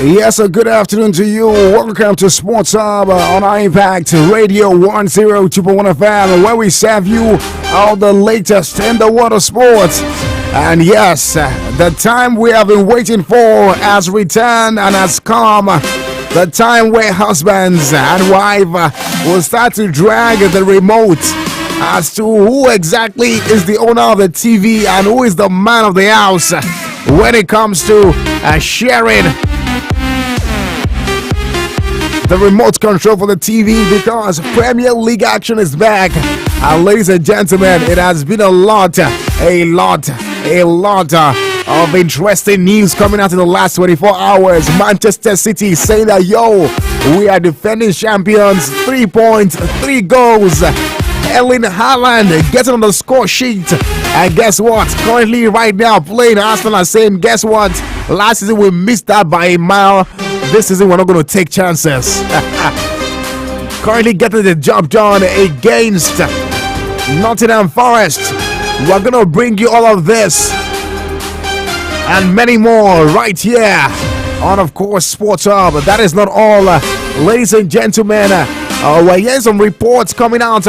Yes, a good afternoon to you. Welcome to Sports Hub on Impact Radio 102.1 FM, where we serve you all the latest in the world of sports. And yes, the time we have been waiting for has returned and has come. The time where husbands and wife will start to drag the remote as to who exactly is the owner of the TV and who is the man of the house when it comes to sharing the remote control for the TV, because Premier League action is back. And ladies and gentlemen, it has been a lot of interesting news coming out in the last 24 hours. Manchester City saying that, we are defending champions, 3 points, 3 goals. Erling Haaland getting on the score sheet. And guess what? Currently, right now, playing Arsenal are saying, guess what? Last season we missed that by a mile. This season we're not going to take chances. Currently getting the job done against Nottingham Forest. We're going to bring you all of this and many more right here on, of course, Sports Hub. That is not all, ladies and gentlemen. We're hearing some reports coming out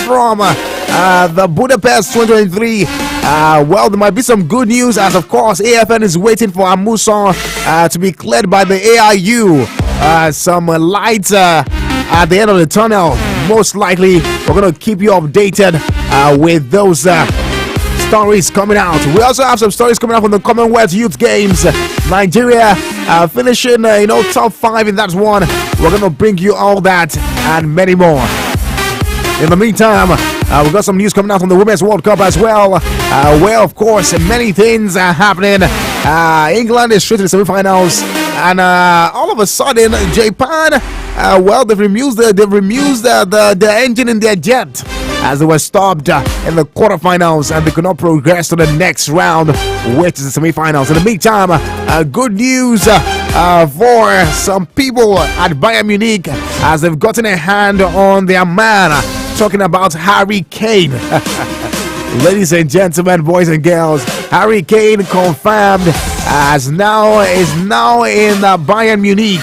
from the Budapest 2023. Well, there might be some good news, as of course AFN is waiting for Amusan to be cleared by the AIU. Some lights at the end of the tunnel. Most likely, we're going to keep you updated with those stories coming out. We also have some stories coming out from the Commonwealth Youth Games. Nigeria finishing, top 5 in that one. We're going to bring you all that and many more. In the meantime, we've got some news coming out from the Women's World Cup as well, where, of course, many things are happening. England is straight to the semi-finals, and all of a sudden, Japan, they've remused the engine in their jet as they were stopped in the quarterfinals, and they could not progress to the next round, which is the semi-finals. In the meantime, good news for some people at Bayern Munich, as they've gotten a hand on their man. Talking about Harry Kane. Ladies and gentlemen, boys and girls, Harry Kane confirmed is now in Bayern Munich.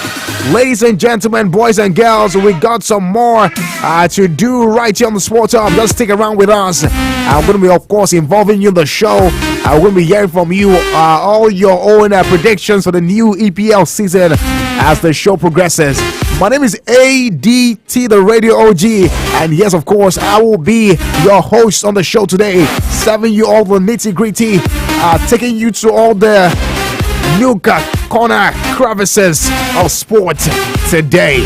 Ladies and gentlemen, boys and girls, we got some more to do right here on the Sports Hub. Just stick around with us. I'm going to be, of course, involving you in the show. I'm going to be hearing from you all your own predictions for the new EPL season as the show progresses. My name is ADT, the Radio OG, and yes, of course, I will be your host on the show today, serving you all the nitty-gritty, taking you to all the nook, corner, crevices of sport today.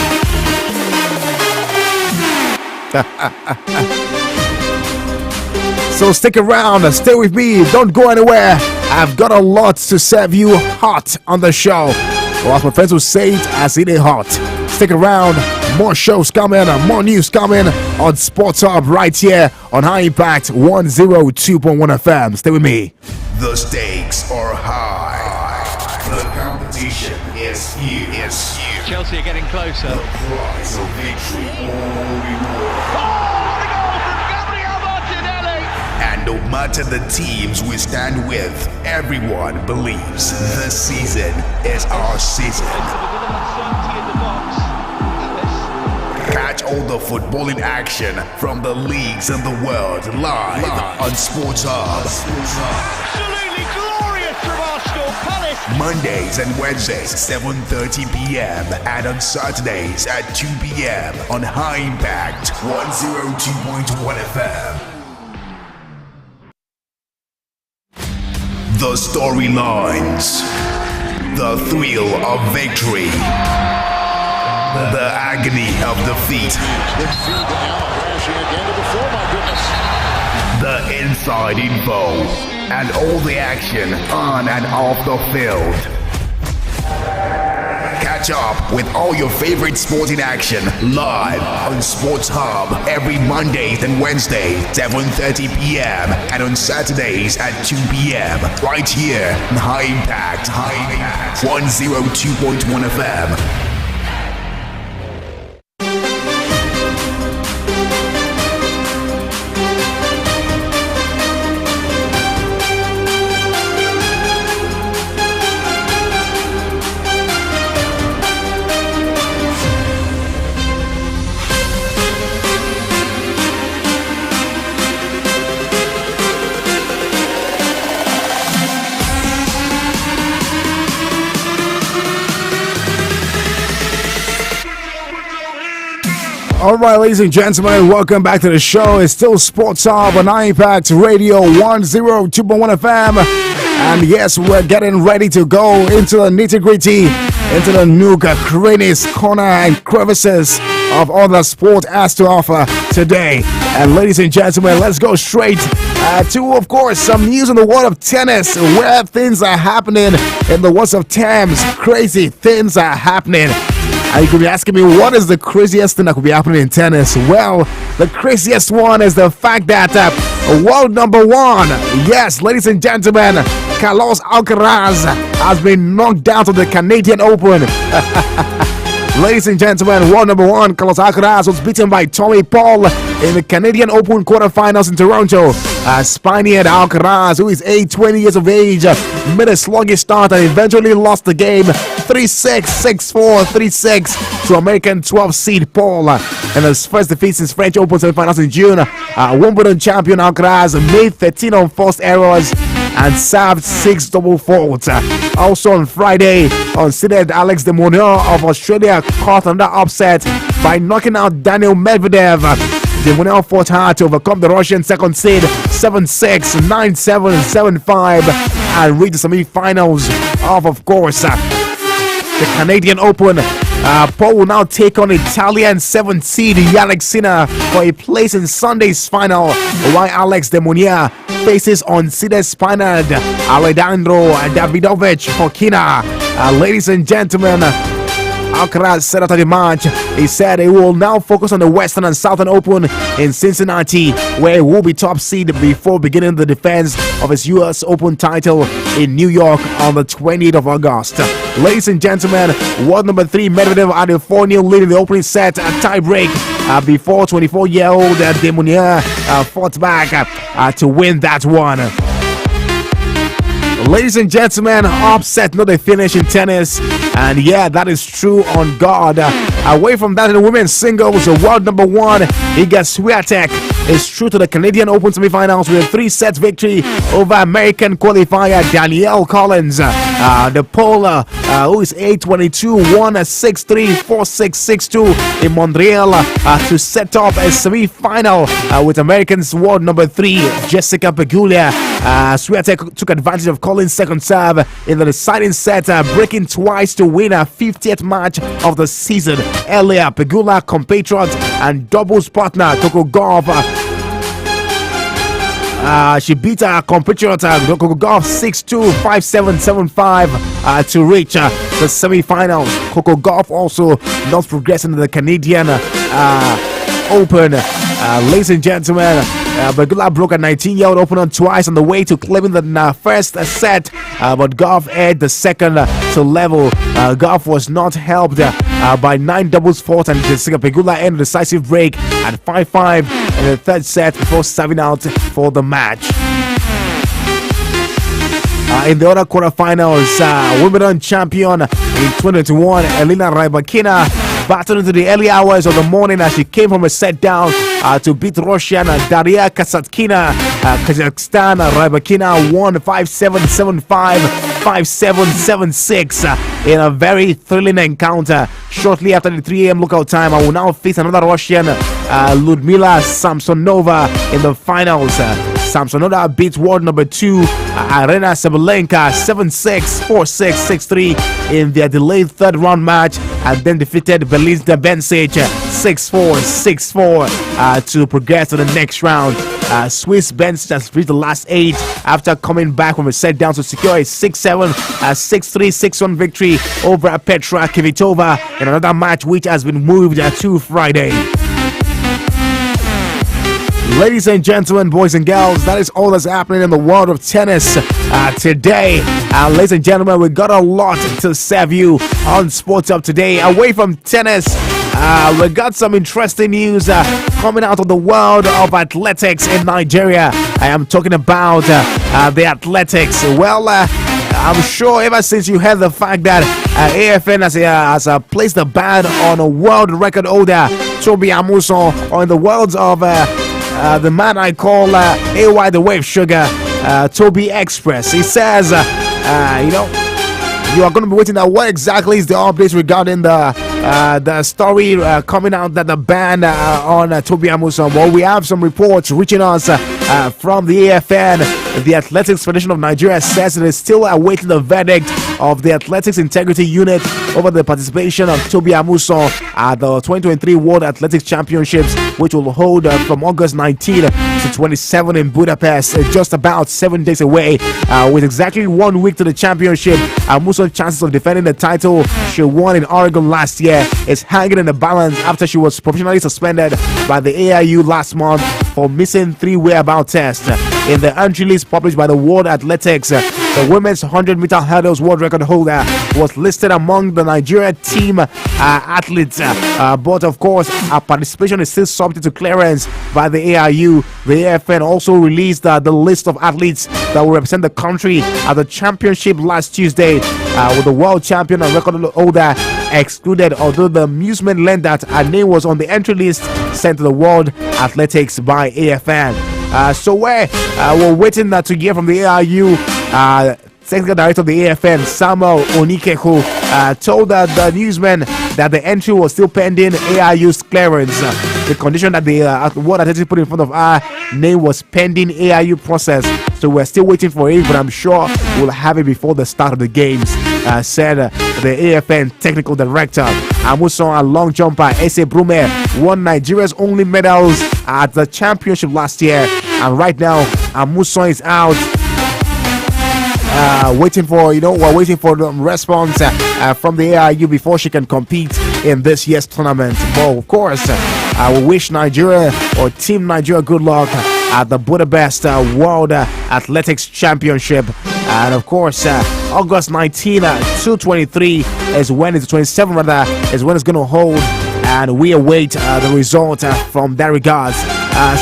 So stick around, stay with me, don't go anywhere. I've got a lot to serve you hot on the show. Or as my friends will say it, as it is hot. Stick around, more shows coming, more news coming on Sports Hub right here on High Impact 102.1 FM. Stay with me. The stakes are high. The competition is huge. Chelsea are getting closer. The prize of victory all reward. Oh, the goal from Gabriel Martinelli! And no matter the teams we stand with, everyone believes this season is our season. Catch all the footballing action from the leagues in the world live on Sports Hub. Absolutely glorious from Arsenal Palace. Mondays and Wednesdays, 7:30 p.m. and on Saturdays at 2 p.m. on High Impact 102.1 FM. The storylines, the thrill of victory, the agony of defeat, the inside info, and all the action on and off the field. Catch up with all your favorite sporting action live on Sports Hub every Mondays and Wednesdays, 7:30 p.m. and on Saturdays at 2 p.m. right here on High Impact 102.1 FM. All right, ladies and gentlemen, welcome back to the show. It's still Sports Hub on Impact Radio 102.1 FM. And yes, we're getting ready to go into the nitty-gritty, into the nook, crannies, corner, and crevices of all the sport has to offer today. And ladies and gentlemen, let's go straight to, of course, some news in the world of tennis, where things are happening in the words of terms. Crazy things are happening. And you could be asking me, what is the craziest thing that could be happening in tennis? Well, the craziest one is the fact that world number one, yes, ladies and gentlemen, Carlos Alcaraz has been knocked out of the Canadian Open. Ladies and gentlemen, world number one, Carlos Alcaraz, was beaten by Tommy Paul in the Canadian Open quarterfinals in Toronto. Spaniard Alcaraz, who is 20 years of age, made a sluggish start and eventually lost the game 3-6, 6-4, 3-6 to American 12 seed Paul in his first defeat since French Open semifinals in June. Wimbledon champion Alcaraz made 13 unforced errors and served 6 double faults. Also on Friday, unseeded Alex de Minaur of Australia caught another upset by knocking out Daniel Medvedev. De Minaur fought hard to overcome the Russian second seed 7-6, 9-7, 7-5 and reach the semi-finals of course, the Canadian Open. Paul will now take on Italian 7th seed Yannick Sinner for a place in Sunday's final, while Alex de Minaur faces unseeded Spaniard Alejandro Davidovich Fokina. Ladies and gentlemen, Alcaraz said after the match, he said he will now focus on the Western and Southern Open in Cincinnati, where he will be top seed before beginning the defense of his U.S. Open title in New York on the 20th of August. Ladies and gentlemen, world number 3 Medvedev had a 4-0 lead in the opening set at tie-break before 24-year-old de Minaur fought back to win that one. Ladies and gentlemen, upset not a finish in tennis, and yeah, that is true on God. Away from that, in the women's singles, the world number 1 Iga Swiatek is true to the Canadian Open semifinals with a 3-set victory over American qualifier Danielle Collins. The Pole, who is 8-22, won a 6-3, 4-6, 6-2 in Montreal to set up a semi-final with Americans world number 3 Jessica Pegula. Swiatek took advantage of Collins' second serve in the deciding set, breaking twice to win her 50th match of the season. Earlier, Pegula compatriot and doubles partner Coco Gauff, she beat her compatriot Coco Gauff 6-2, 5-7, 7-5 to reach the semi-finals. Coco Gauff also not progressing to the Canadian Open. Ladies and gentlemen, Pegula broke a 19-year-old opponent twice on the way to claiming the first set, but Gauff aired the second to level. Gauff was not helped by 9 doubles fought, and Jessica Pegula ended a decisive break at 5-5 in the third set before serving out for the match. In the other quarterfinals, Wimbledon champion in 2021 Elena Rybakina battled into the early hours of the morning as she came from a set down to beat Russian Daria Kasatkina. Kazakhstan, Rybakina won 5-7, 7-5, 5-7, 7-6 in a very thrilling encounter. Shortly after the 3 a.m. local time, I will now face another Russian, Ludmila Samsonova, in the finals. Samsonova beat world number 2 Arena Sabalenka 7-6, 4-6, 6-3 in their delayed third round match, and then defeated Belinda Bencic 6-4, 6-4 to progress to the next round. Swiss Bencic has reached the last 8 after coming back from a set down to secure a 6-7, 6-3, 6-1 victory over Petra Kvitova in another match which has been moved to Friday. Ladies and gentlemen, boys and girls, that is all that's happening in the world of tennis today. Ladies and gentlemen, we got a lot to serve you on Sports Up today. Away from tennis, we got some interesting news coming out of the world of athletics in Nigeria. I am talking about the athletics. Well, I'm sure ever since you heard the fact that AFN has placed a ban on a world record holder, Toby Amuson, or in the words of the man I call AY the Wave Sugar, Toby Express. He says, you are going to be waiting at what exactly is the updates regarding the the story coming out that the ban on Toby Amusan. Well, we have some reports reaching us from the AFN. The Athletics Federation of Nigeria says it is still awaiting the verdict of the Athletics Integrity Unit over the participation of Toby Amusan at the 2023 World Athletics Championships, which will hold from August 19 to 27 in Budapest, just about 7 days away. With exactly 1 week to the championship, Amusan's chances of defending the title she won in Oregon last year is hanging in the balance after she was professionally suspended by the AIU last month for missing 3 whereabout tests. In the entry list published by the World Athletics, the women's 100-meter hurdles world record holder was listed among the Nigeria team athletes, but of course her participation is still subject to clearance by the AIU. The AFN also released the list of athletes that will represent the country at the championship last Tuesday, with the world champion and record holder excluded, although the amusement lent that her name was on the entry list sent to the World Athletics by AFN. So we're waiting to hear from the AIU. Technical Director of the AFN, Samuel Onikeku, told the newsman that the entry was still pending AIU's clearance. The condition that the World Athletics put in front of our name was pending AIU process. So we're still waiting for it, but I'm sure we'll have it before the start of the games, said the AFN Technical Director. Amusan, a long jumper, Ese Brume, won Nigeria's only medals at the championship last year. And right now, Amusan is out. We're waiting for the response from the AIU before she can compete in this year's tournament. But of course, I will wish Nigeria or Team Nigeria good luck at the Budapest World Athletics Championship. And of course, August 19 to 23 is when it's 27 rather is when it's going to hold, and we await the result from that regards.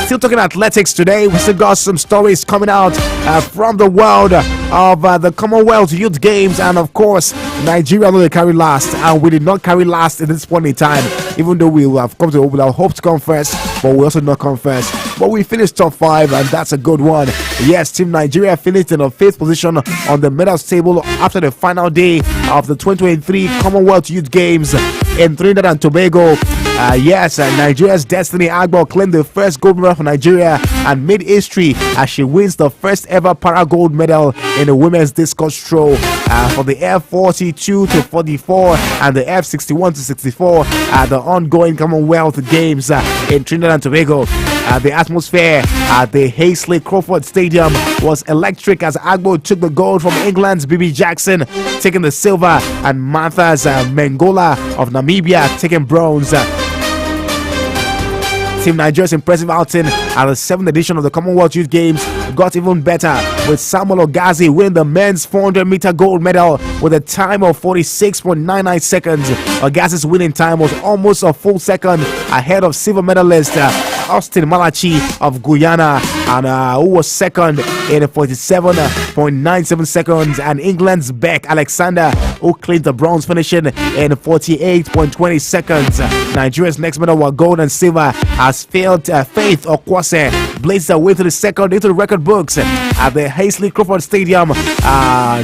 Still talking athletics today, we still got some stories coming out from the world of the Commonwealth Youth Games, and of course Nigeria will carry last, and we did not carry last at this point in time, even though we will have hoped to come first, but we also did not come first. But we finished top 5, and that's a good one. Yes, Team Nigeria finished in the 5th position on the medals table after the final day of the 2023 Commonwealth Youth Games in Trinidad and Tobago. Nigeria's Destiny Agbo claimed the first gold medal for Nigeria and made history as she wins the first ever para gold medal in the women's discus throw for the F42 to 44 and the F61 to 64 at the ongoing Commonwealth Games in Trinidad and Tobago. The atmosphere at the Hazley Crawford Stadium was electric as Agbo took the gold from England's Bibi Jackson, taking the silver, and Martha's Mengola of Namibia taking bronze. Team Nigeria's impressive outing at the 7th edition of the Commonwealth Youth Games got even better, with Samuel Ogazi winning the men's 400-meter gold medal with a time of 46.99 seconds. Ogazi's winning time was almost a full second ahead of silver medalist Austin Malachi of Guyana, and who was second in 47.97 seconds, and England's Beck Alexander, who claimed the bronze, finishing in 48.20 seconds. Nigeria's next medal were gold and silver as Faith Okwase blazed her way to the second into the record books at the Hazley Crawford Stadium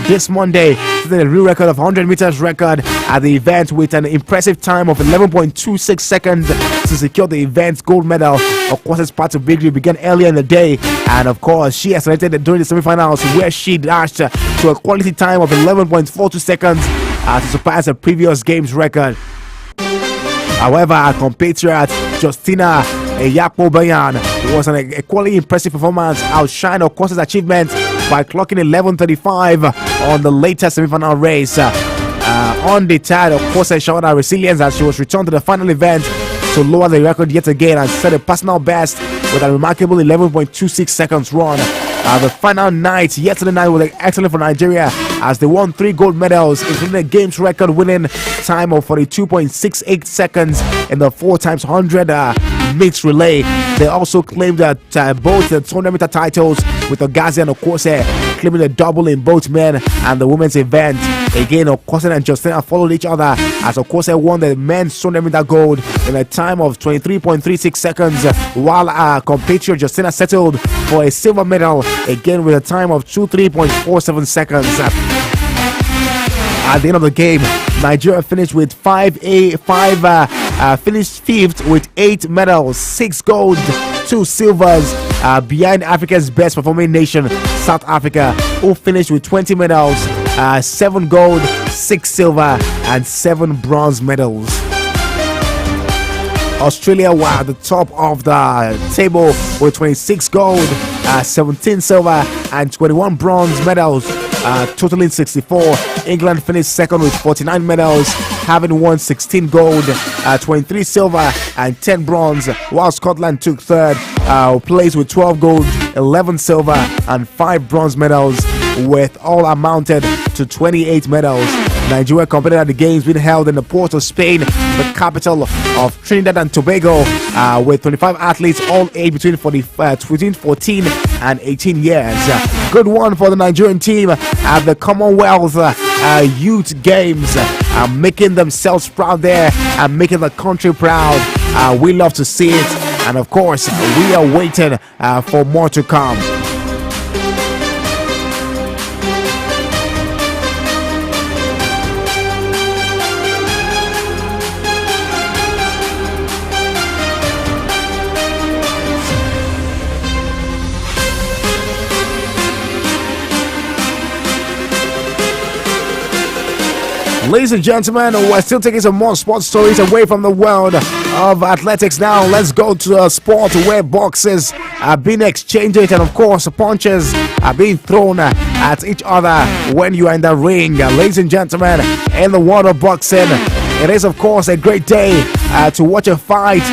this Monday, setting a new record of 100 meters record at the event with an impressive time of 11.26 seconds to secure the event's gold medal. Okwase's path to victory began earlier in the day, and of course she accelerated during the semifinals, where she dashed to a quality time of 11.42 seconds to surpass a previous game's record. However, our compatriot Justina Yapo-Bayan was an equally impressive performance, outshined Okwase's achievement by clocking 11:35 on the latest semifinal race. Undeterred, Okwase showed her resilience as she was returned to the final event to lower the record yet again and set a personal best with a remarkable 11.26 seconds run. The final night, yesterday night, was excellent for Nigeria as they won 3 gold medals, including a game's record winning time of 42.68 seconds in the 4x100 mixed relay. They also claimed that both the 200-meter titles, with Ogazi and Okwase claiming the double in both men and the women's event. Again, Okwase and Justina followed each other as Okwase won the men's 200-meter gold in a time of 23.36 seconds, while our compatriot Justina settled for a silver medal, again with a time of 23.47 seconds. At the end of the game, Nigeria finished with finished fifth with 8 medals, 6 gold, 2 silvers, behind Africa's best performing nation, South Africa, who finished with 20 medals, 7 gold, 6 silver, and 7 bronze medals. Australia were at the top of the table with 26 gold, 17 silver, and 21 bronze medals, totaling 64. England finished second with 49 medals, having won 16 gold, 23 silver, and 10 bronze, while Scotland took third place with 12 gold, 11 silver, and 5 bronze medals, with all amounted to 28 medals. Nigeria competed at the games being held in the port of Spain, the capital of Trinidad and Tobago, with 25 athletes, all aged between 14 and 18 years. Good one for the Nigerian team at the Commonwealth Youth Games, making themselves proud there and making the country proud. We love to see it, and of course, we are waiting for more to come. Ladies and gentlemen, we're still taking some more sports stories away from the world of athletics now. Let's go to a sport where boxes are being exchanged and, of course, punches are being thrown at each other when you are in the ring. Ladies and gentlemen, in the world of boxing, it is, of course, a great day to watch a fight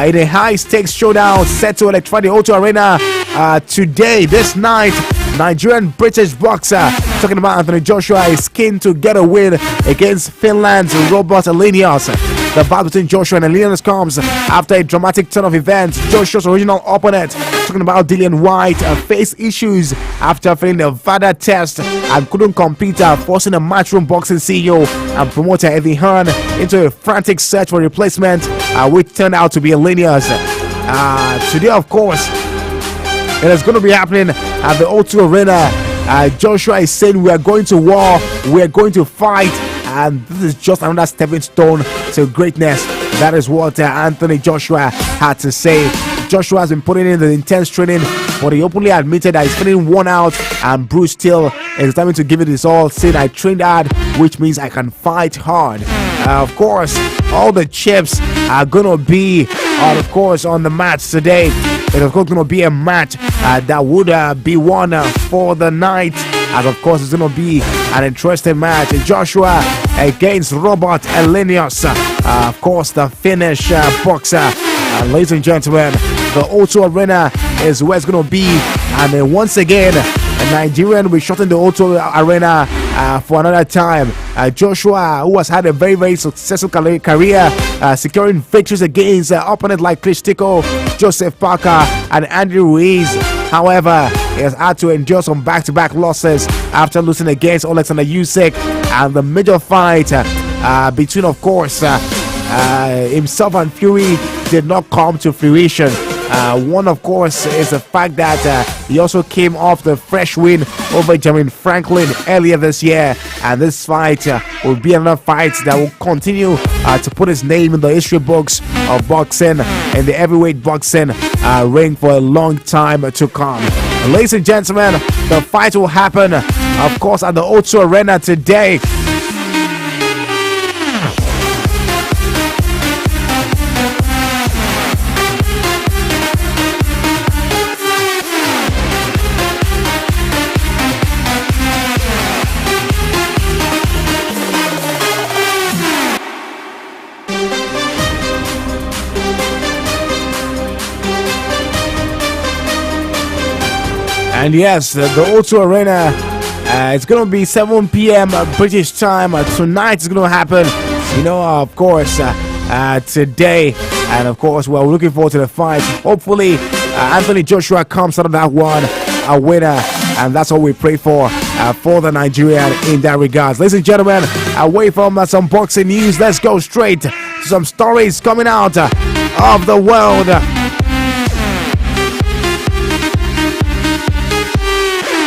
in a high-stakes showdown set to electrify the O2 Arena today, this night. Nigerian-British boxer, talking about Anthony Joshua, is keen to get a win against Finland's Robert Elenius. The battle between Joshua and Elenius comes after a dramatic turn of events. Joshua's original opponent, talking about Dillian White, faced issues after failing the VADA test and couldn't compete, forcing a Matchroom Boxing CEO and promoter Eddie Hearn into a frantic search for a replacement, which turned out to be Elenius. Today, of course, it is going to be happening at the O2 Arena. Joshua is saying, we are going to war, we are going to fight, and this is just another stepping stone to greatness. That is what Anthony Joshua had to say. Joshua has been putting in the intense training, but he openly admitted that he's feeling worn out, and Bruce still is determined to give it his all, saying, I trained hard, which means I can fight hard. Of course, all the chips are going to be, of course, on the match today. It is going to be a match that would be won for the night. And of course, it's going to be an interesting match. Joshua against Robert Elenius. Of course, the Finnish boxer. Ladies and gentlemen, the O2 Arena is where it's going to be. And then once again, a Nigerian will be shot in the O2 Arena for another time. Joshua, who has had a very, very successful career, securing victories against opponents like Chris Tico, Joseph Parker, and Andrew Ruiz. However, he has had to endure some back-to-back losses after losing against Alexander Usyk, and the major fight between, of course, himself and Fury did not come to fruition. One, of course, is the fact that he also came off the fresh win over Jermaine Franklin earlier this year, and this fight will be another fight that will continue to put his name in the history books of boxing and the heavyweight boxing ring for a long time to come. Ladies and gentlemen, the fight will happen, of course, at the O2 Arena today. And yes, the O2 Arena, it's going to be 7 p.m. British time. Tonight is going to happen, of course, today. And of course, we're looking forward to the fight. Hopefully, Anthony Joshua comes out of that one a winner. And that's what we pray for the Nigerian in that regards. Ladies and gentlemen, away from some boxing news, let's go straight to some stories coming out of the world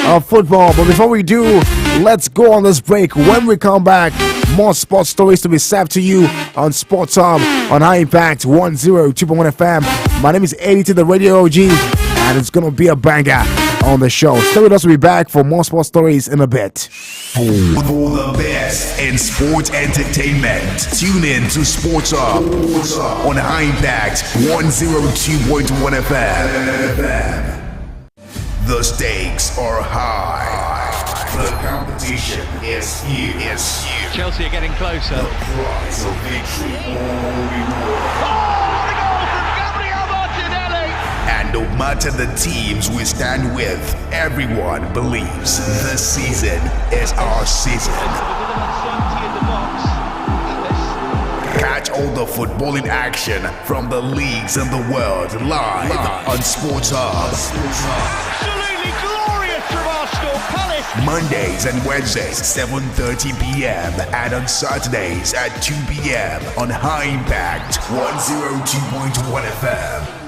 of football. But before we do, Let's go on this break. When we come back, more sports stories to be served to you on Sports Hub on High Impact 102.1 FM. My name is Eddie to the Radio OG, and it's going to be a banger on the show. Stay with us. We'll be back for more sports stories in a bit. With all the best in sports entertainment, tune in to Sports Hub on High Impact 102.1 FM. The stakes are high. The competition is huge. Chelsea are getting closer. The prize of victory all reward. What a goal from Gabriel Martinelli! And no matter the teams we stand with, everyone believes this season is our season. Catch all the footballing action from the leagues in the world live on Sports Hub. Absolutely glorious from Arsenal Palace. Mondays and Wednesdays, 7:30 p.m. and on Saturdays at 2 p.m. on High Impact 102.1 FM.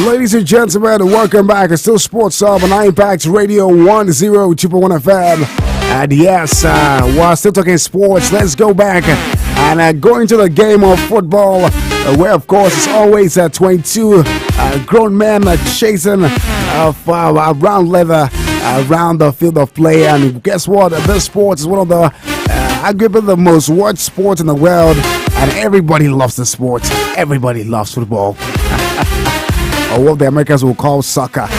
Ladies and gentlemen, welcome back. It's still Sports Hub on Impact Radio 102.1 FM. And yes, while still talking sports, let's go back and go into the game of football, where, of course, it's always 22 grown men chasing around leather around the field of play. And guess what? This sport is one of the arguably the most watched sports in the world, and everybody loves the sport. Everybody loves football. Or what the Americans will call soccer.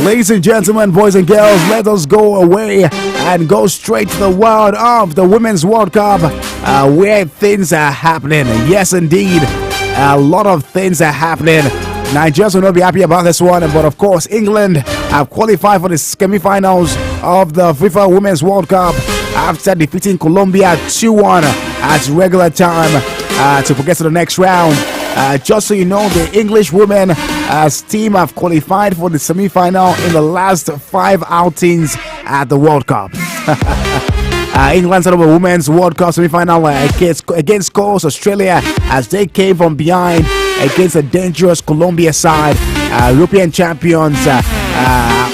Ladies and gentlemen, boys and girls, let us go away and go straight to the world of the Women's World Cup, where things are happening. Yes, indeed, a lot of things are happening. Nigerians will not be happy about this one, but of course, England have qualified for the semi-finals of the FIFA Women's World Cup after defeating Colombia 2-1 at regular time to progress to the next round. Just so you know, the English women team have qualified for the semi-final in the last 5 outings at the World Cup. England set up a Women's World Cup semi-final against course Australia as they came from behind against a dangerous Colombia side. European champions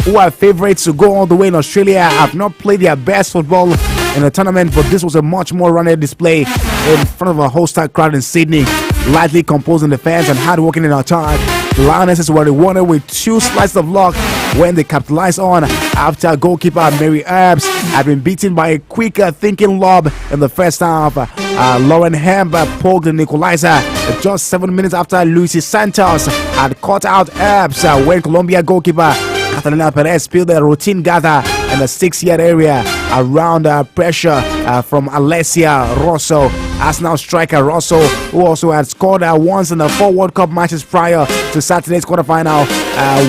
who are favourites to go all the way in Australia have not played their best football in the tournament, but this was a much more rounded display in front of a hostile crowd in Sydney. Lightly composing defense and hard working in attack, the Lionesses were rewarded with 2 slices of luck when they capitalized on after goalkeeper Mary Earps had been beaten by a quick thinking lob in the first half. Lauren Hemp poked the equalizer just 7 minutes after Lucy Santos had caught out Earps when Colombia goalkeeper Catalina Perez spilled a routine gather in the 6-yard area around pressure from Alessia Rosso. Arsenal striker Rosso, who also had scored once in the 4 World Cup matches prior to Saturday's quarterfinal,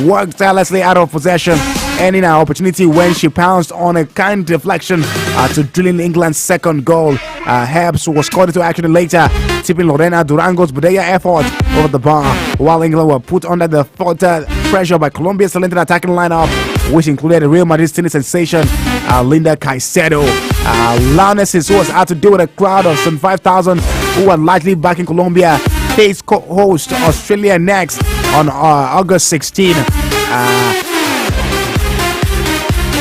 worked tirelessly out of possession, ending her opportunity when she pounced on a kind deflection to drill in England's second goal. Herbs was called into action later, tipping Lorena Durango's Budaya effort over the bar, while England were put under the further pressure by Colombia's talented attacking lineup which included Real Madrid tennis sensation Linda Caicedo. Lionel Jesus was out to deal with a crowd of 75,000 who are likely back in Colombia. Face host Australia next on August 16.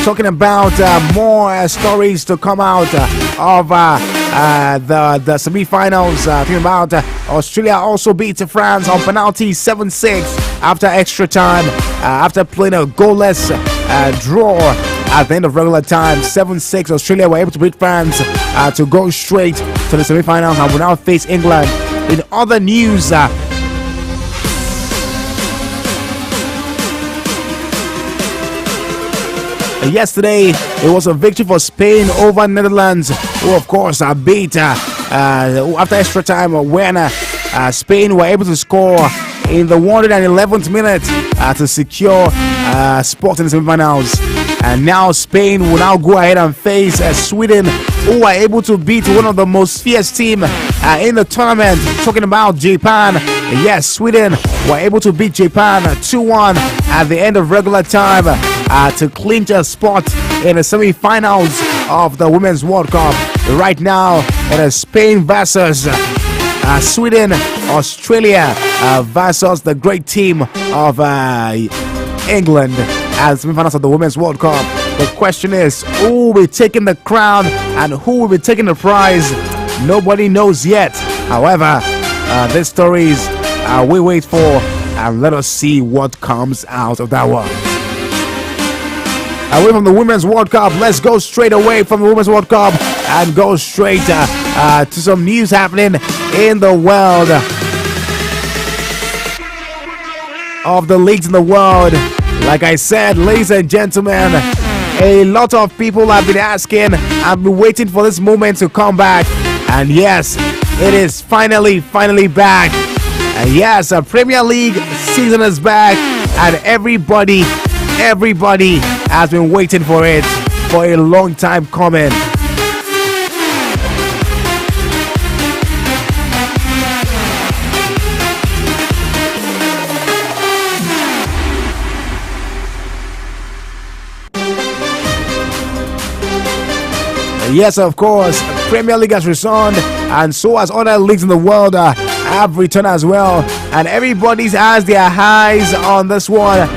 Talking about more stories to come out of the semi-finals. Talking about Australia also beat France on penalty 7-6 after extra time, after playing a goalless draw at the end of regular time. 7-6, Australia were able to beat France to go straight to the semi-finals and will now face England. In other news, yesterday, it was a victory for Spain over Netherlands, who of course beat after extra time when Spain were able to score in the 111th minute to secure spot in the semi-finals. And now Spain will now go ahead and face Sweden, who are able to beat one of the most fierce teams in the tournament. Talking about Japan. Yes, Sweden were able to beat Japan 2-1 at the end of regular time to clinch a spot in the semi-finals of the Women's World Cup. Right now, it is Spain versus Sweden, Australia versus the great team of England as semi-finals of the Women's World Cup. The question is, who will be taking the crown and who will be taking the prize? Nobody knows yet. However, these stories we wait for, and let us see what comes out of that one. Away from the Women's World Cup, let's go straight away from the Women's World Cup and go straight to some news happening in the world of the leagues in the world. Like I said, ladies and gentlemen, a lot of people have been asking, I've been waiting for this moment to come back, and yes, it is finally back. And yes, a Premier League season is back, and everybody has been waiting for it for a long time coming. Yes, of course, Premier League has returned, and so has other leagues in the world have returned as well. And everybody's has their eyes on this one.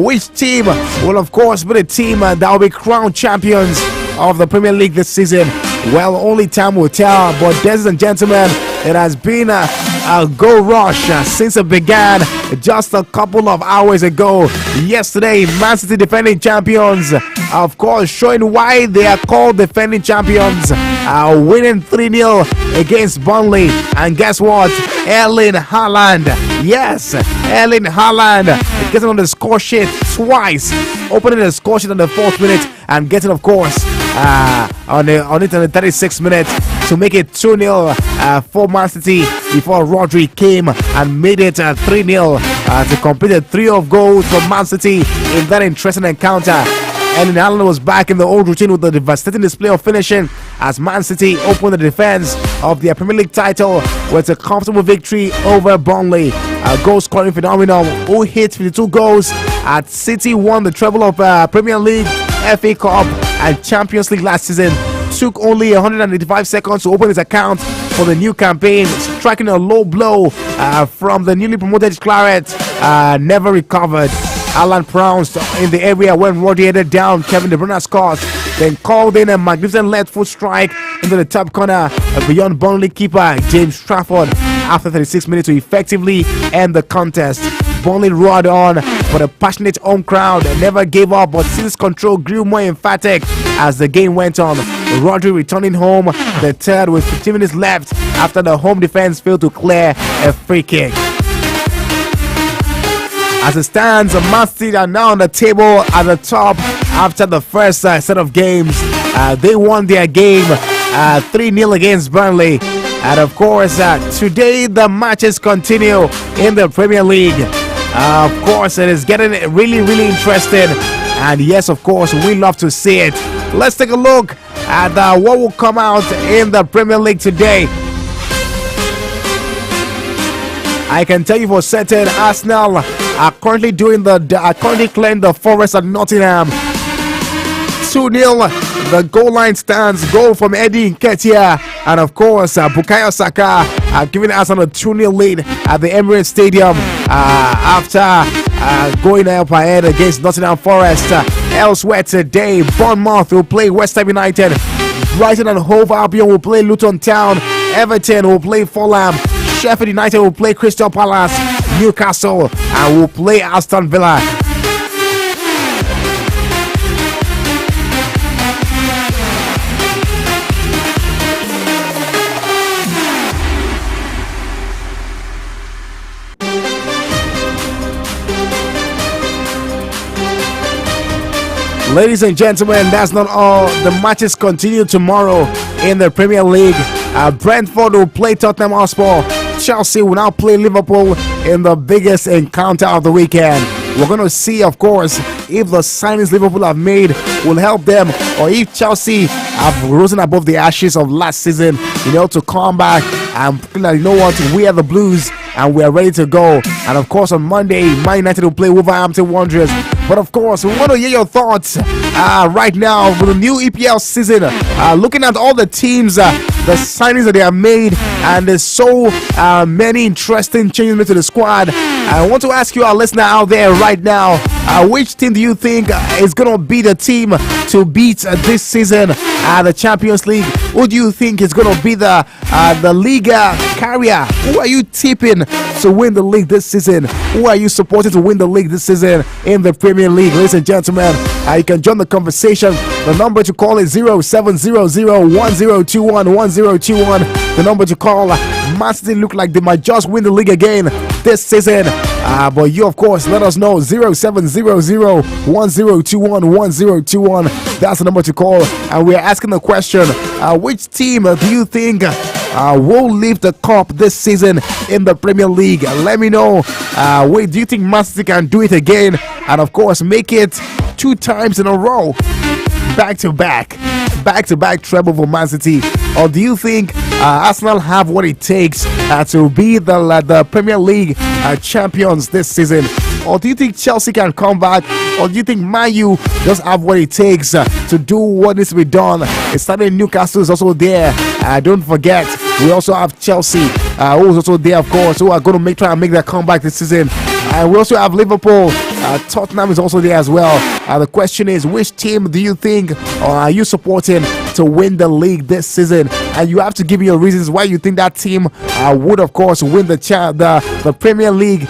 Which team will, of course, be the team that will be crowned champions of the Premier League this season? Well, only time will tell. But, ladies and gentlemen, it has been a goal rush since it began just a couple of hours ago. Yesterday, Man City defending champions, of course, showing why they are called defending champions, winning 3-0 against Burnley. And guess what? Erling Haaland, yes, Erling Haaland getting on the score sheet twice, opening the score sheet on the 4th minute and getting, of course, on the 36th minute to make it 2-0 for Man City before Rodri came and made it 3-0 to complete a trio of goals for Man City in that interesting encounter. Erling Haaland was back in the old routine with the devastating display of finishing as Man City opened the defense of their Premier League title with a comfortable victory over Burnley. A goal scoring phenomenon who hit 52 goals at City won the treble of Premier League, FA Cup and Champions League last season. Took only 185 seconds to open his account for the new campaign, striking a low blow from the newly promoted Claret. Never recovered. Haaland pounced in the area when Rodri headed down. Kevin De Bruyne scored, then called in a magnificent left foot strike into the top corner beyond Burnley keeper James Trafford after 36 minutes to effectively end the contest. Burnley roared on, but a passionate home crowd never gave up, but City's control grew more emphatic as the game went on. Rodri returning home the third with 15 minutes left after the home defense failed to clear a free kick. As it stands, Man City are now on the table at the top after the first set of games. They won their game 3-0 against Burnley. And of course, today the matches continue in the Premier League. Of course, it is getting really interesting. And yes, of course, we love to see it. Let's take a look at what will come out in the Premier League today. I can tell you for certain, Arsenal are currently doing currently clearing the Forest at Nottingham. 2-0. The goal line stands. Goal from Eddie Nketiah. And of course, Bukayo Saka giving Arsenal a 2-0 lead at the Emirates Stadium after going up ahead against Nottingham Forest. Elsewhere today, Bournemouth will play West Ham United. Brighton and Hove Albion will play Luton Town. Everton will play Fulham. Sheffield United will play Crystal Palace. Newcastle will play Aston Villa. Ladies and gentlemen, that's not all. The matches continue tomorrow in the Premier League. Brentford will play Tottenham Hotspur. Chelsea will now play Liverpool in the biggest encounter of the weekend. We're going to see, of course, if the signings Liverpool have made will help them, or if Chelsea have risen above the ashes of last season, to come back and, we are the Blues and we are ready to go. And of course, on Monday, Man United will play Wolverhampton Wanderers. But of course, we want to hear your thoughts right now for the new EPL season. Looking at all the teams, the signings that they have made, and there's so many interesting changes made to the squad. I want to ask you, our listener out there right now, which team do you think is going to be the team to beat this season the Champions League? Who do you think is going to be the Liga carrier? Who are you tipping to win the league this season? Who are you supporting to win the league this season in the Premier League? Ladies and gentlemen, you can join the conversation. The number to call is 0700-1021-1021. The number to call. Man City look like they might just win the league again this season. But you, of course, let us know. 0700-1021-1021. That's the number to call. And we are asking the question, which team do you think will lift the cup this season in the Premier League? Let me know. Wait, do you think Man City can do it again? And of course, make it 2 times in a row, back to back treble for Man City? Or do you think Arsenal have what it takes to be the Premier League champions this season? Or do you think Chelsea can come back? Or do you think Man U just have what it takes to do what needs to be done? It's starting. Newcastle is also there. Don't forget, we also have Chelsea, who is also there, of course, who are going to try and make their comeback this season. We also have Liverpool. Tottenham is also there as well. The question is, which team do you think or are you supporting to win the league this season? And you have to give me your reasons why you think that team would, of course, win the Premier League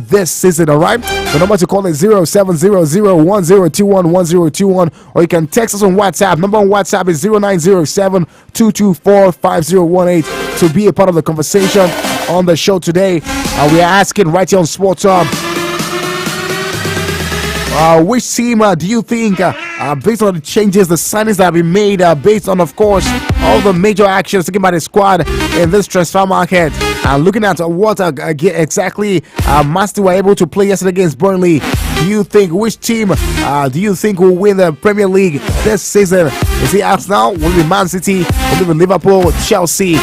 this season. All right. The number to call is 0700-1021-1021, or you can text us on WhatsApp. Number on WhatsApp is 0907-224-5018 to be a part of the conversation on the show today. We are asking right here on Sports Hub, which team do you think, based on the changes, the signings that have been made, based on, of course, all the major actions taken by the squad in this transfer market, looking at what exactly Man City were able to play yesterday against Burnley, do you think, which team do you think will win the Premier League this season? Is it Arsenal? Will it be Man City? Will it be Liverpool, Chelsea,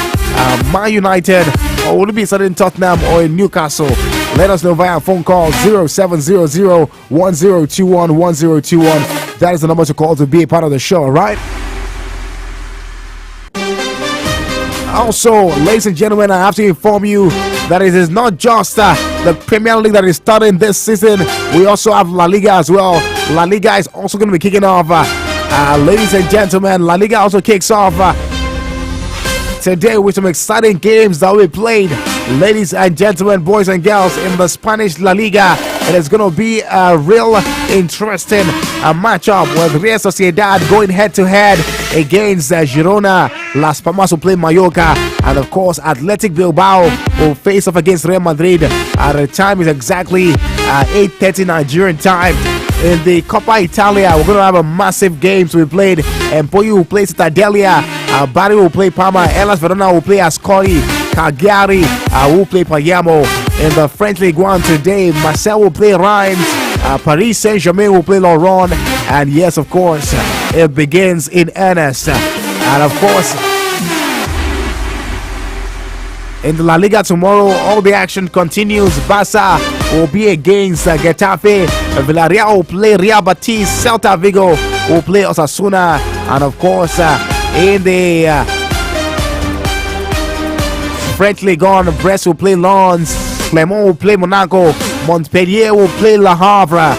Man United, or will it be in Tottenham or in Newcastle? Let us know via phone call 0700-1021-1021. That is the number to call to be a part of the show, right? Also, ladies and gentlemen, I have to inform you that it is not just the Premier League that is starting this season. We also have La Liga as well. La Liga is also going to be kicking off. Ladies and gentlemen, La Liga also kicks off today with some exciting games that will be played. Ladies and gentlemen, boys and girls, in the Spanish La Liga, it is going to be a real interesting matchup with Real Sociedad going head-to-head against Girona. Las Palmas will play Mallorca, and of course, Athletic Bilbao will face off against Real Madrid. The time is exactly 8:30 Nigerian time. In the Coppa Italia, we're going to have a massive game to be played. Empoli will play Cittadelia, Bari will play Parma, Hellas Verona will play Ascoli, Cagliari will play Palermo. In the French League 1 today, Marseille will play Reims, Paris Saint-Germain will play Lorient, and yes, of course, it begins in earnest. And of course, in the La Liga tomorrow, all the action continues. Barca will be against Getafe. Villarreal will play Real Betis. Celta Vigo will play Osasuna. And of course, in the French Ligue 1, Brest will play Lens. Clermont will play Monaco. Montpellier will play Le Havre.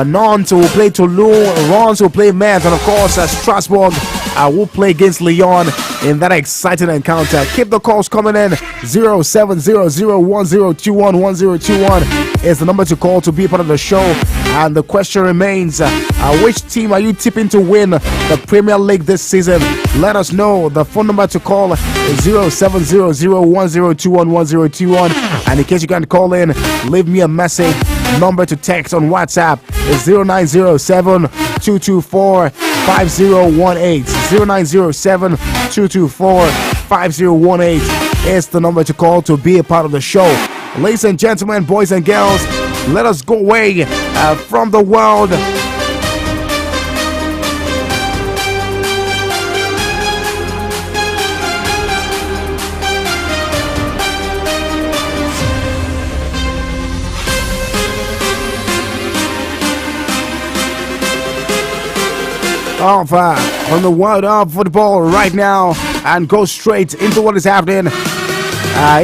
Nantes will play Toulouse. Reims will play Metz. And of course, Strasbourg will play against Lyon in that exciting encounter. Keep the calls coming in. 070010211021 is the number to call to be part of the show. And the question remains, which team are you tipping to win the Premier League this season? Let us know. The phone number to call is 070010211021. And in case you can't call in, leave me a message. Number to text on WhatsApp is 0907-224-5018. 0907-224-5018 is the number to call to be a part of the show. Ladies and gentlemen, boys and girls, let us go away from the world. From the world of football right now, and go straight into what is happening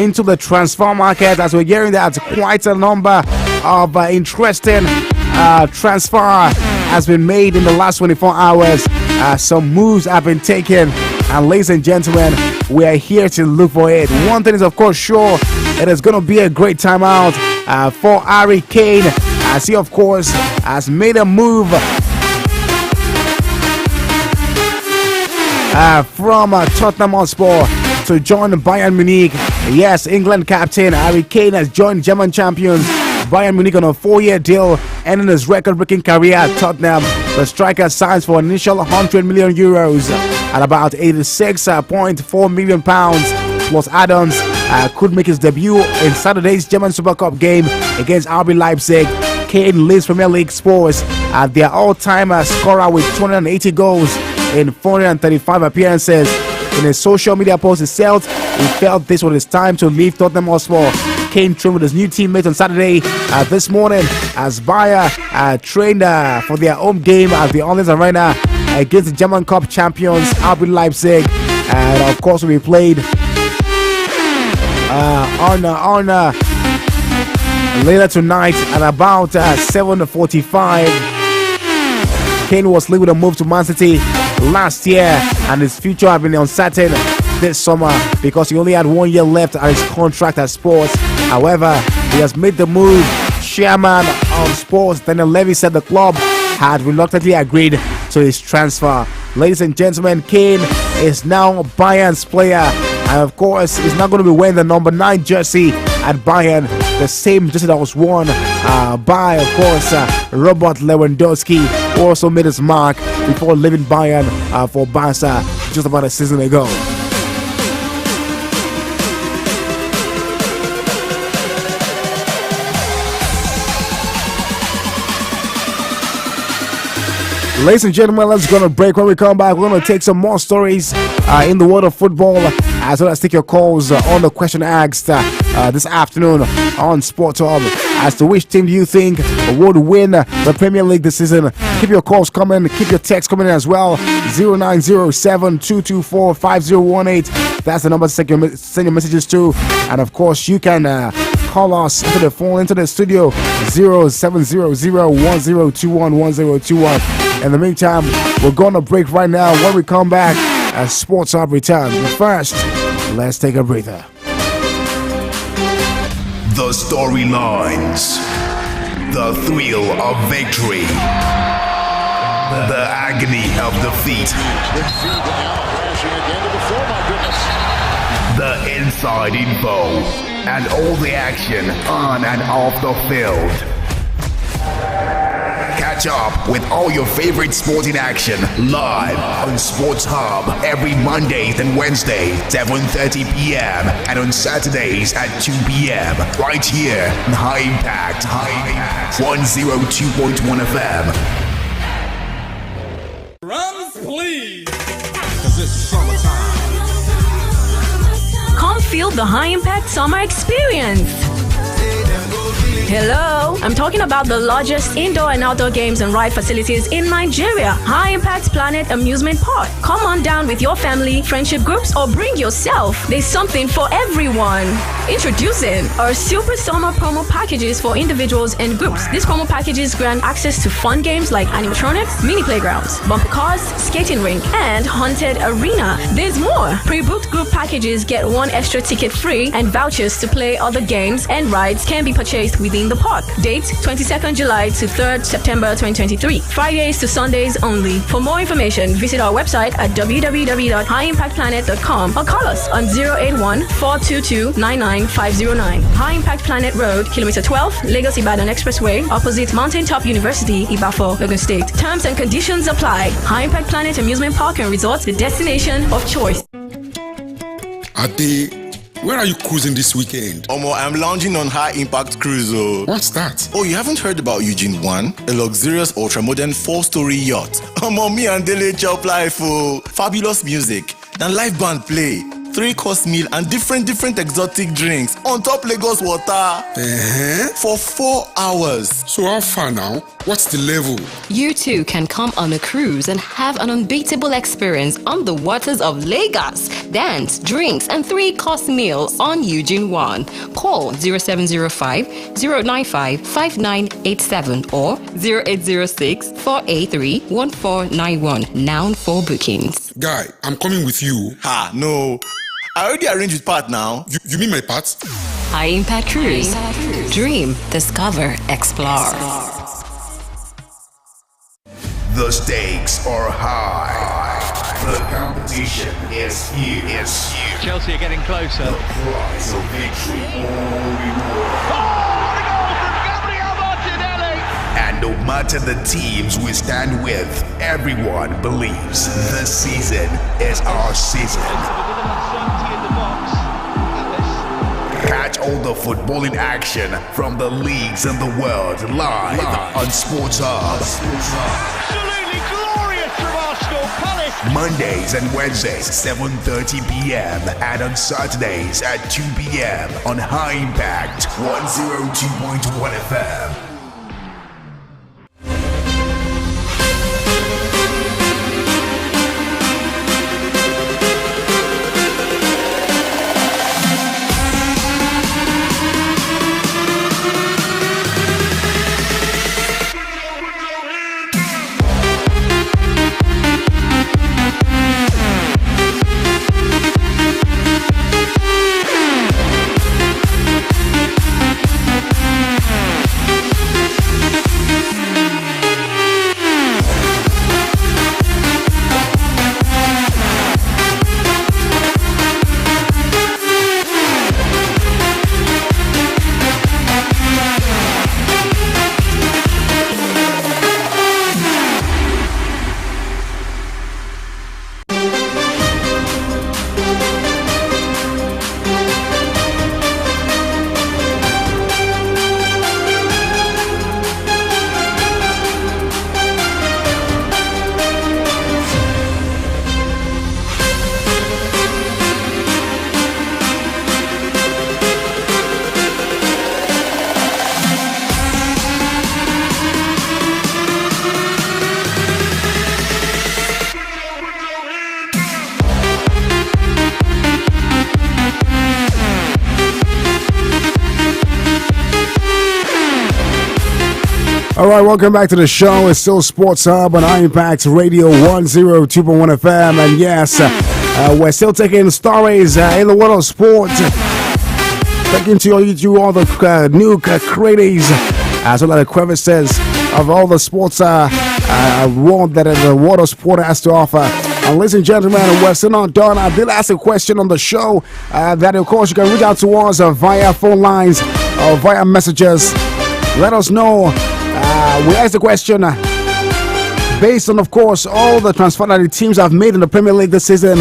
into the transfer market, as we're hearing that quite a number of interesting transfer has been made in the last 24 hours. Some moves have been taken, and ladies and gentlemen, we are here to look for it. One thing is of course sure, it is going to be a great time out for Harry Kane, as he of course has made a move from Tottenham Hotspur to join Bayern Munich. Yes, England captain Harry Kane has joined German champions Bayern Munich on a 4-year deal, ending his record-breaking career at Tottenham. The striker signs for an initial €100 million at about £86.4 million plus add-ons. Could make his debut in Saturday's German Super Cup game against RB Leipzig. Kane leads Premier League Spurs at their all-time scorer with 280 goals in 435 appearances. In a social media post, he felt this was his time to leave Tottenham Hotspur. Kane trained with his new teammates on Saturday this morning as Bayer trained for their home game at the Allianz Arena against the German Cup champions RB Leipzig, and of course will be played on later tonight at about 7:45. Kane was linked with a move to Man City last year, and his future had been uncertain this summer because he only had 1 year left at his contract at Spurs. However, he has made the move. Chairman of Spurs, Daniel Levy, said the club had reluctantly agreed to his transfer. Ladies and gentlemen, Kane is now Bayern's player, and of course, he's not going to be wearing the number 9 jersey at Bayern, the same jersey that was worn by, of course, Robert Lewandowski, who also made his mark before leaving Bayern for Barca just about a season ago. Ladies and gentlemen, let's go on a break. When we come back, we're going to take some more stories in the world of football, as well as take your calls on the question asked this afternoon on Sports Hub as to which team do you think would win the Premier League this season. Keep your calls coming, keep your texts coming in as well. 0907-224-5018. That's the number to send your messages to. And of course, you can call us into the phone, into the studio, 0700-1021-1021. In the meantime, we're going to break right now. When we come back, Sports Hub returns. But first, let's take a breather. The storylines, the thrill of victory, the agony of defeat, the inside info, and all the action on and off the field. Catch up with all your favorite sporting action live on Sports Hub every Mondays and Wednesdays, 7:30 p.m. and on Saturdays at 2 p.m. right here on High Impact 102.1 FM. Drums, please, 'cause it's summertime. Come feel the High Impact Summer Experience. Hello, I'm talking about the largest indoor and outdoor games and ride facilities in Nigeria, High Impact Planet Amusement Park. Come on down with your family, friendship groups, or bring yourself. There's something for everyone. Introducing our Super Summer promo packages for individuals and groups. These promo packages grant access to fun games like animatronics, mini playgrounds, bumper cars, skating rink, and haunted arena. There's more. Pre-booked group packages get one extra ticket free, and vouchers to play other games and rides can be purchased within the park. Date 22nd July to 3rd September 2023. Fridays to Sundays only. For more information, visit our website at www.highimpactplanet.com or call us on 081-422-99509. High Impact Planet Road, Kilometer 12, Lagos Ibadan Expressway, opposite Mountain Top University, Ibafo, Lagos State. Terms and conditions apply. High Impact Planet Amusement Park and Resort, the destination of choice. Ade, where are you cruising this weekend? Omo, I'm lounging on High Impact Cruise. What's that? Oh, you haven't heard about Eugene One? A luxurious ultra-modern 4-story yacht. Omo, me and Dele chop life. Fabulous music. Then live band play. 3-course meal and different exotic drinks on top Lagos water. For 4 hours. So how far now? What's the level? You too can come on a cruise and have an unbeatable experience on the waters of Lagos. Dance, drinks, and 3-course meals on Eugene One. Call 0705-095-5987 or 0806-483-1491. Now for bookings. Guy, I'm coming with you. Ha, no. I already arranged with Pat now. You mean my part? High Impact Cruise. Dream, discover, explore. The stakes are high. The competition is huge. Chelsea are getting closer. The prize of victory all reward. Oh, what a goal from Gabriel Martinelli! And no matter the teams we stand with, everyone believes this season is our season. A bit of uncertainty in the box. Catch all the footballing action from the leagues in the world live on Sports Hub. Absolutely glorious from Arsenal Palace. Mondays and Wednesdays, 7:30 p.m. and on Saturdays at 2 p.m. on High Impact 102.1 FM. All right, welcome back to the show. It's still Sports Hub on Impact Radio 102.1 FM. And yes, we're still taking stories in the world of sport. Taking to you all the new crazies, as well as the crevices of all the sports world that the world of sport has to offer. And ladies and gentlemen, we're still not done. I did ask a question on the show that, of course, you can reach out to us via phone lines or via messages. Let us know. We asked the question based on, of course, all the transfer that the teams have made in the Premier League this season.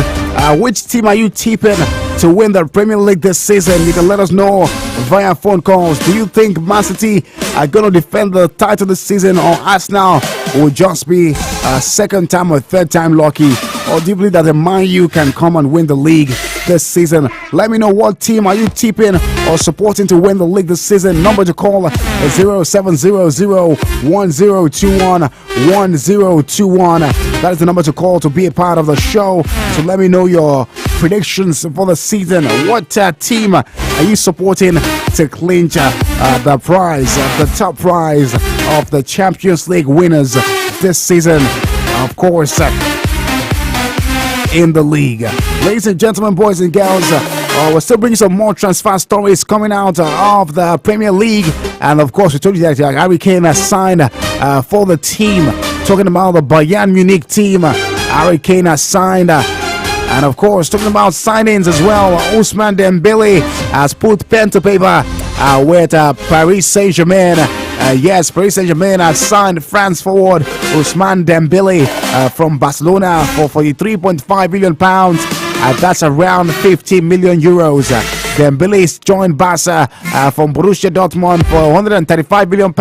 Which team are you tipping to win the Premier League this season? You can let us know via phone calls. Do you think Man City are going to defend the title this season, or Arsenal will just be second time or third time lucky? or do you believe that the Man U can come and win the league this season? Let me know what team are you tipping or supporting to win the league this season. Number to call is 0700-1021-1021. That is the number to call to be a part of the show. So let me know your predictions for the season. What team are you supporting to clinch the prize, the top prize of the Champions League winners this season? Of course, in the league. Ladies and gentlemen, boys and girls, we're still bringing some more transfer stories coming out of the Premier League. And of course, we told you that Harry Kane has signed for the team. Talking about the Bayern Munich team, Harry Kane has signed. And of course, talking about signings as well, Ousmane Dembele has put pen to paper with Paris Saint-Germain. Yes, Paris Saint-Germain has signed France forward Ousmane Dembele from Barcelona for £43.5 million. That's around 50 million euros. Dembele is joined Barca from Borussia Dortmund for £135 million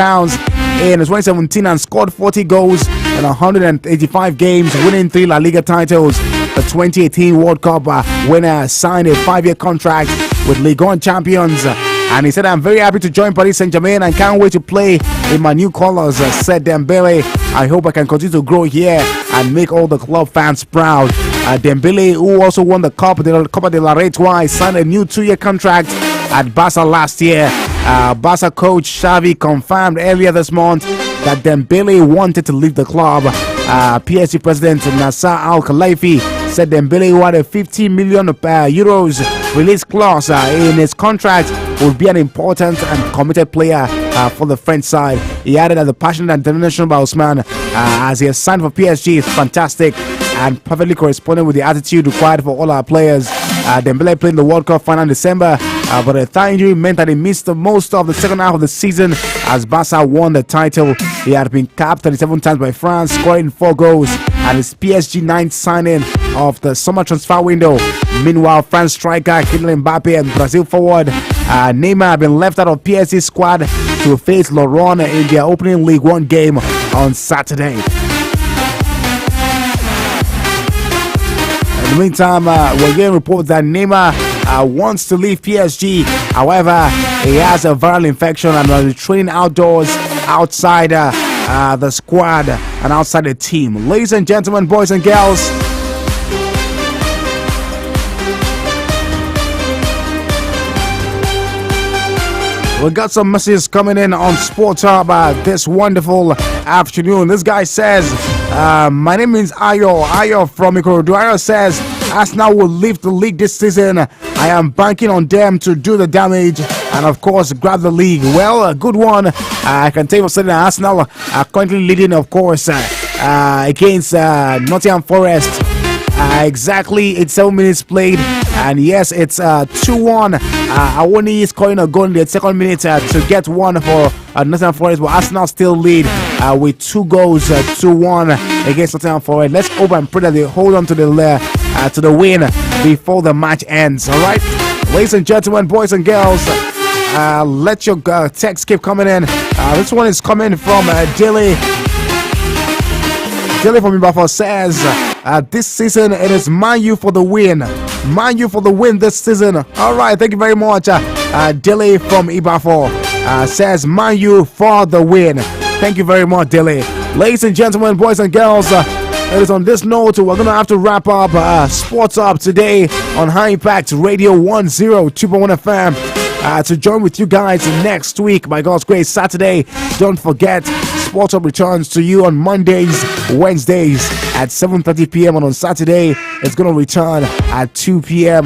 in 2017 and scored 40 goals in 185 games, winning 3 La Liga titles. The 2018 World Cup winner signed a 5-year contract with Ligue 1 champions. And he said, I'm very happy to join Paris Saint-Germain and can't wait to play in my new colors, said Dembele. I hope I can continue to grow here and make all the club fans proud. Dembele, who also won the Copa de la Rey twice, signed a new 2-year contract at Barca last year. Barca coach Xavi confirmed earlier this month that Dembele wanted to leave the club. PSG president Nasser Al-Khelaifi said Dembele, who had a 50 million euros release clause in his contract, would be an important and committed player for the French side. He added that the passion and determination by Ousmane as he has signed for PSG is fantastic and perfectly corresponding with the attitude required for all our players. Dembele played in the World Cup final in December, but a thigh injury meant that he missed the most of the second half of the season as Barca won the title. He had been capped 37 times by France, scoring 4 goals, and his PSG 9th signing of the summer transfer window. Meanwhile, France striker Kylian Mbappe and Brazil forward Neymar have been left out of PSG squad to face Lorient in their opening League 1 game on Saturday. In the meantime, we're getting reports that Neymar wants to leave PSG. However, he has a viral infection and will be training outdoors outside the squad and outside the team. Ladies and gentlemen, boys and girls, we got some messages coming in on Sports Hub this wonderful afternoon. This guy says, my name is Ayo from Ikorodu. Ayo says, Arsenal will leave the league this season. I am banking on them to do the damage and of course grab the league. Well, a good one. I can tell you for certain Arsenal are currently leading, of course, against Nottingham Forest. Exactly, it's 7 minutes played, and yes, it's 2-1. Awoni is scoring a goal in the second minute to get one for Nottingham Forest, but Arsenal still lead with 2 goals, 2-1 against Nottingham Forest. Let's hope and pray that they hold on to the win before the match ends. All right, ladies and gentlemen, boys and girls, let your text keep coming in. This one is coming from Dilly. Dilly from Ibafor says, this season it is Man U for the win. Man U for the win this season. All right, thank you very much. Dilly from Ibafor says Man U for the win. Thank you very much, Dilly. Ladies and gentlemen, boys and girls, it is on this note we're going to have to wrap up Sports Up today on High Impact Radio 102.1 FM. To join with you guys next week, by God's grace, Saturday. Don't forget, Sports Up returns to you on Mondays, Wednesdays at 7:30 p.m. and on Saturday it's going to return at 2 p.m.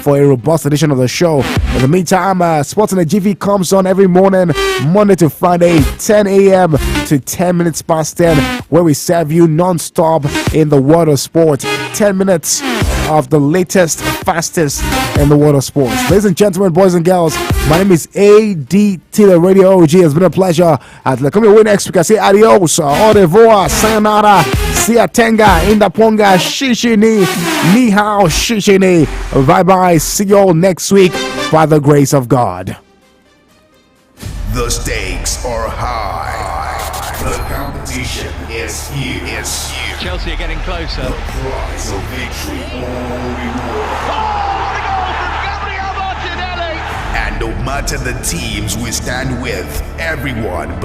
For a robust edition of the show. In the meantime, Sports in the GV comes on every morning, Monday to Friday, 10 a.m. to 10 minutes past 10, where we serve you non-stop in the world of sport. 10 minutes of the latest, fastest in the world of sports. Ladies and gentlemen, boys and girls, my name is ADT, the Radio OG. It's been a pleasure. Come your way next week. I say adios, au revoir, sayonara, siatenga, indaponga, shishini, ni hao, shishini. Bye-bye. See you all next week by the grace of God. The stakes are high. The competition is huge. Chelsea are getting closer. The prize of victory all reward. Oh, what a goal from Gabriel Martinelli! And no matter the teams we stand with, everyone